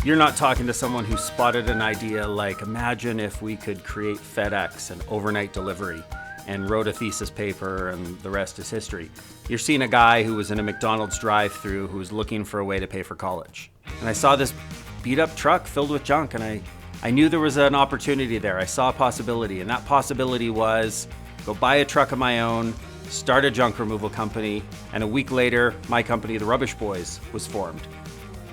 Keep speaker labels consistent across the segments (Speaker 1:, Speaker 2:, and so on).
Speaker 1: You're not talking to someone who spotted an idea like, imagine if we could create FedEx and overnight delivery, and wrote a thesis paper and the rest is history. You're seeing a guy who was in a McDonald's drive-thru who was looking for a way to pay for college. And I saw this beat up truck filled with junk, and I knew there was an opportunity there. I saw a possibility, and that possibility was go buy a truck of my own, start a junk removal company, and a week later, my company, the Rubbish Boys, was formed.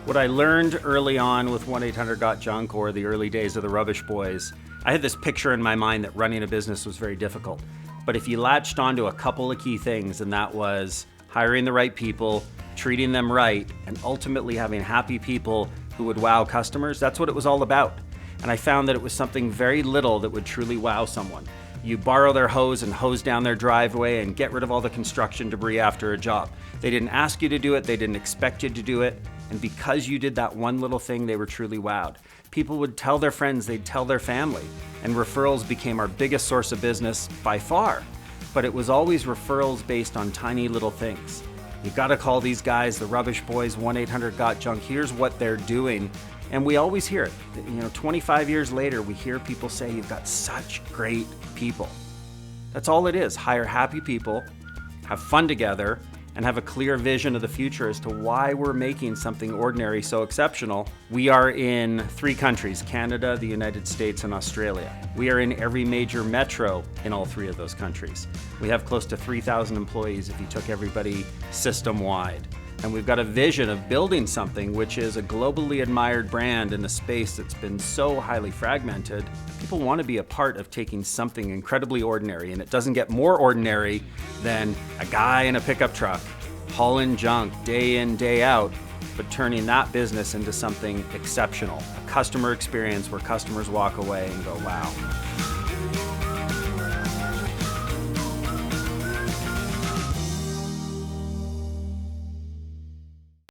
Speaker 1: What I learned early on with 1-800-GOT-JUNK, or the early days of the Rubbish Boys, I had this picture in my mind that running a business was very difficult. But if you latched onto a couple of key things, and that was hiring the right people, treating them right, and ultimately having happy people who would wow customers, that's what it was all about. And I found that it was something very little that would truly wow someone. You borrow their hose and hose down their driveway and get rid of all the construction debris after a job. They didn't ask you to do it, they didn't expect you to do it, and because you did that one little thing, they were truly wowed. People would tell their friends, they'd tell their family, and referrals became our biggest source of business by far. But it was always referrals based on tiny little things. You gotta call these guys, the Rubbish Boys, 1-800-GOT-JUNK, here's what they're doing. And we always hear it. 25 years later, we hear people say, you've got such great people. That's all it is. Hire happy people, have fun together, and have a clear vision of the future as to why we're making something ordinary so exceptional. We are in 3 countries, Canada, the United States, and Australia. We are in every major metro in all 3 of those countries. We have close to 3,000 employees if you took everybody system-wide. And we've got a vision of building something which is a globally admired brand in a space that's been so highly fragmented. People want to be a part of taking something incredibly ordinary, and it doesn't get more ordinary than a guy in a pickup truck hauling junk day in, day out, but turning that business into something exceptional, a customer experience where customers walk away and go, wow.